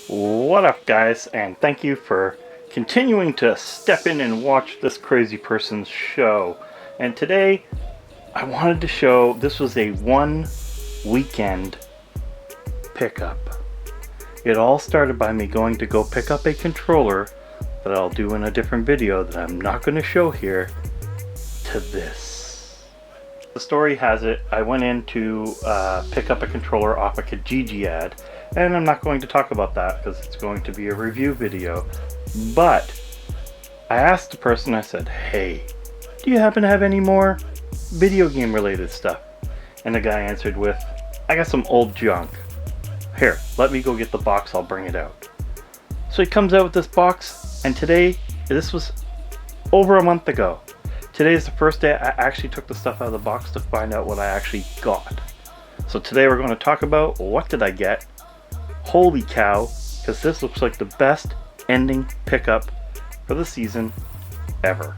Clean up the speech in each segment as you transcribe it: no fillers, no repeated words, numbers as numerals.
What up, guys, and thank you for continuing to step in and watch this crazy person's show. And today I wanted to show this was a one weekend pickup. It all started by me going to go pick up a controller that I'll do in a different video that I'm not going to show here, to this. The story has it, I went in to pick up a controller off a KIJIJI ad, and I'm not going to talk about that because it's going to be a review video. But I asked the person, I said, hey, do you happen to have any more video game related stuff? And the guy answered with, I got some old junk. Here, let me go get the box, I'll bring it out. So he comes out with this box, and today, this was over a month ago. Today is the first day I actually took the stuff out of the box to find out what I actually got. So today we're going to talk about what did I get. Holy cow, because this looks like the best ending pickup for the season ever.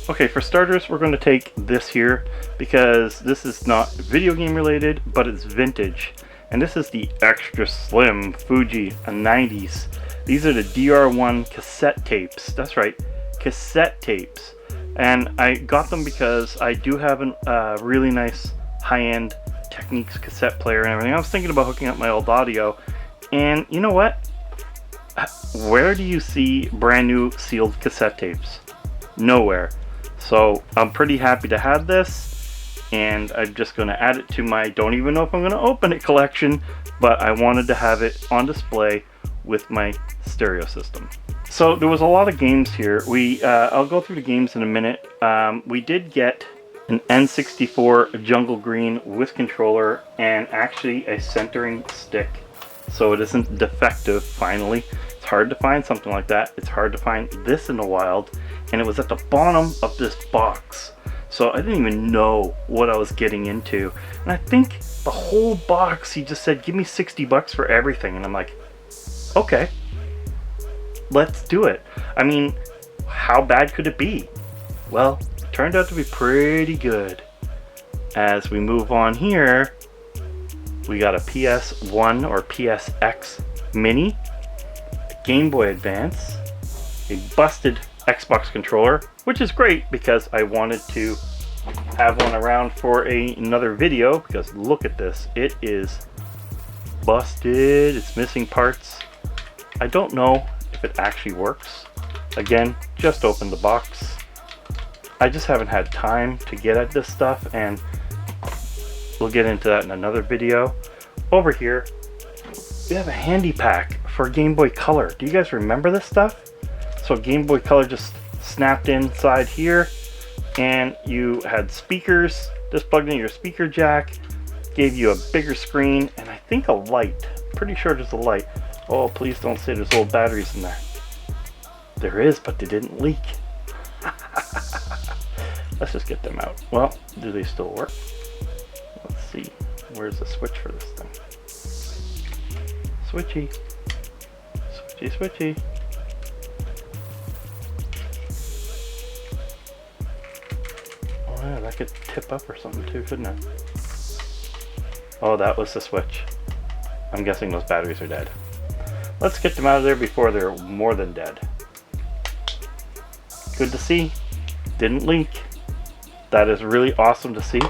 Okay, for starters, we're going to take this here because this is not video game related, but it's vintage. And this is the extra slim Fuji 90s. These are the DR1 cassette tapes. That's right, cassette tapes. And I got them because I do have a really nice high-end Technics cassette player and everything. I was thinking about hooking up my old audio, and you know what? Where do you see brand new sealed cassette tapes? Nowhere. So I'm pretty happy to have this, and I'm just going to add it to my don't even know if I'm going to open it collection, but I wanted to have it on display with my stereo system. So there was a lot of games here. I'll go through the games in a minute. We did get an N64 jungle green with controller and actually a centering stick, so it isn't defective. Finally, it's hard to find something like that. It's hard to find this in the wild, and it was at the bottom of this box, so I didn't even know what I was getting into. And I think the whole box, he just said, give me 60 bucks for everything, and I'm like, okay, let's do it. I mean, how bad could it be? Well, it turned out to be pretty good. As we move on here, we got a PS1 or PSX Mini, a Game Boy Advance, a busted Xbox controller, which is great because I wanted to have one around for another video, because look at this, it is busted, it's missing parts. I don't know if it actually works. Again, just opened the box. I just haven't had time to get at this stuff, and we'll get into that in another video. Over here, we have a handy pack for Game Boy Color. Do you guys remember this stuff? So Game Boy Color just snapped inside here, and you had speakers, just plugged in your speaker jack, gave you a bigger screen, and I think a light. Pretty sure there's a light. Oh, please don't say there's old batteries in there. There is, but they didn't leak. Let's just get them out. Well, do they still work? Let's see. Where's the switch for this thing? Switchy. Switchy, switchy. Oh yeah, that could tip up or something too, couldn't it? Oh, that was the switch. I'm guessing those batteries are dead. Let's get them out of there before they're more than dead. Good to see. Didn't leak. That is really awesome to see.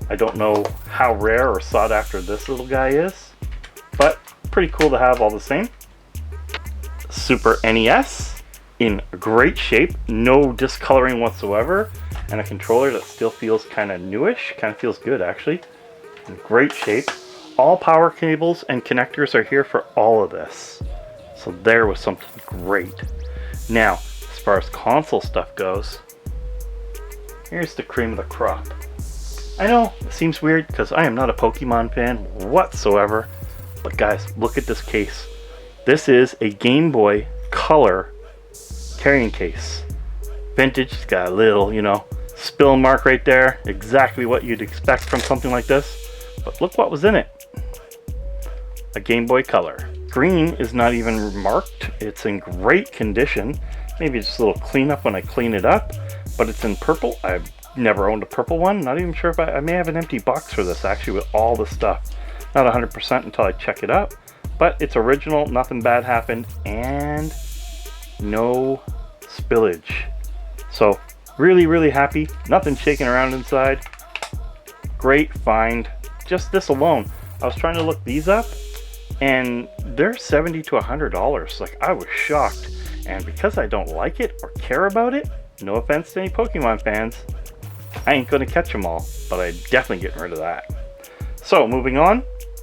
I don't know how rare or sought after this little guy is, but pretty cool to have all the same. Super NES in great shape, no discoloring whatsoever, and a controller that still feels kind of newish, kind of feels good actually. In great shape. All power cables and connectors are here for all of this. So there was something great. Now, as far as console stuff goes, here's the cream of the crop. I know, it seems weird because I am not a Pokemon fan whatsoever, but guys, look at this case. This is a Game Boy Color carrying case. Vintage, it's got a little, spill mark right there. Exactly what you'd expect from something like this. But look what was in it. A Game Boy Color. Green is not even marked. It's in great condition. Maybe just a little cleanup when I clean it up, but it's in purple. I've never owned a purple one. Not even sure if I may have an empty box for this actually with all the stuff. Not 100% until I check it out, but it's original, nothing bad happened, and no spillage. So really, really happy. Nothing shaking around inside. Great find. Just this alone. I was trying to look these up, and they're $70 to $100. Like, I was shocked. And because I don't like it or care about it, no offense to any Pokemon fans, I ain't gonna catch them all, but I'm definitely getting rid of that. So moving on,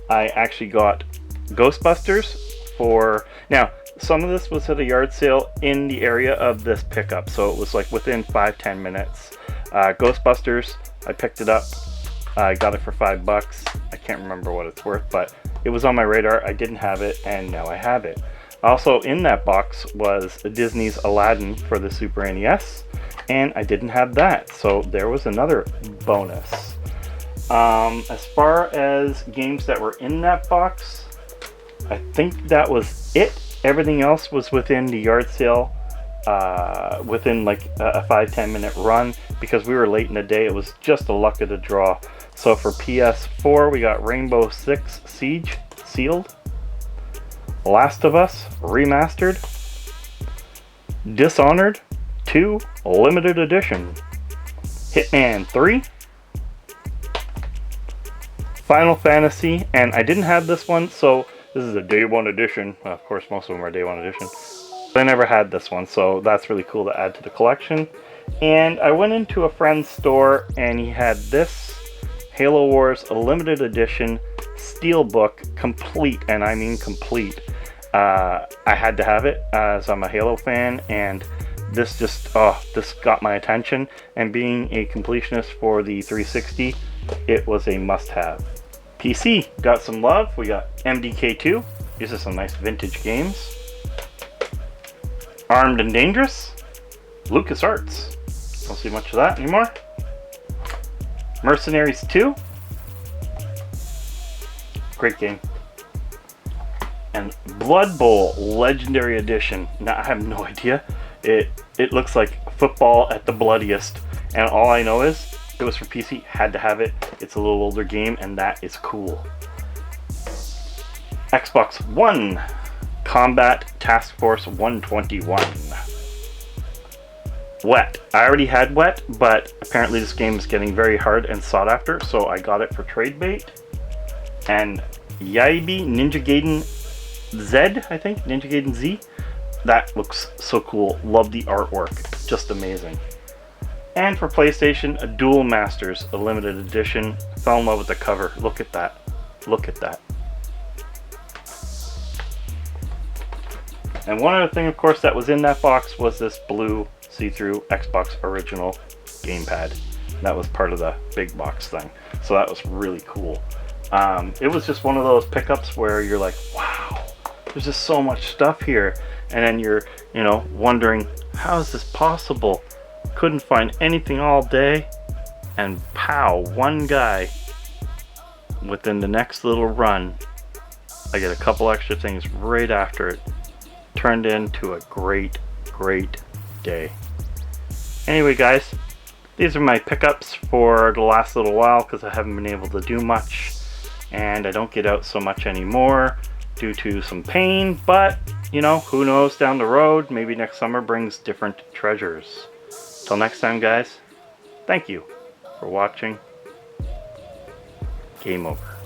I actually got Ghostbusters for, now some of this was at a yard sale in the area of this pickup, so it was like within 5-10 minutes. Ghostbusters, I picked it up, I got it for $5. I can't remember what it's worth, but it was on my radar. I didn't have it, and now I have it. Also in that box was Disney's Aladdin for the Super NES, and I didn't have that, so there was another bonus. As far as games that were in that box, I think that was it. Everything else was within the yard sale, within like a 5-10 minute run, because we were late in the day. It was just a luck of the draw. So for PS4, we got Rainbow Six Siege sealed, Last of Us Remastered, Dishonored 2 Limited Edition, Hitman 3, Final Fantasy, and I didn't have this one, so this is a day one edition. Well, of course, most of them are day one edition. I never had this one, so that's really cool to add to the collection. And I went into a friend's store, and he had this Halo Wars Limited Edition Steelbook complete, and I mean complete. I had to have it as I'm a Halo fan, and this just, this got my attention. And being a completionist for the 360, it was a must-have. PC got some love. We got MDK2. These are some nice vintage games. Armed and Dangerous. LucasArts. Don't see much of that anymore. Mercenaries 2. Great game. And Blood Bowl Legendary Edition. Now, I have no idea. It looks like football at the bloodiest. And all I know is it was for PC, had to have it. It's a little older game, and that is cool. Xbox One, Combat Task Force 121. Wet. I already had Wet, but apparently this game is getting very hard and sought after, so I got it for trade bait. And KIJIJI Ninja Gaiden Z, I think? Ninja Gaiden Z? That looks so cool. Love the artwork. Just amazing. And for PlayStation, a Duel Masters, a limited edition. Fell in love with the cover. Look at that. Look at that. And one other thing, of course, that was in that box was this blue see-through Xbox original gamepad. That was part of the big box thing. So that was really cool. It was just one of those pickups where you're like, wow, there's just so much stuff here. And then you're, wondering, how is this possible? Couldn't find anything all day, and pow, one guy within the next little run, I get a couple extra things right after it. Turned into a great day. Anyway guys, these are my pickups for the last little while because I haven't been able to do much and I don't get out so much anymore due to some pain, but who knows down the road, maybe next summer brings different treasures. Till next time, guys, thank you for watching. Game over.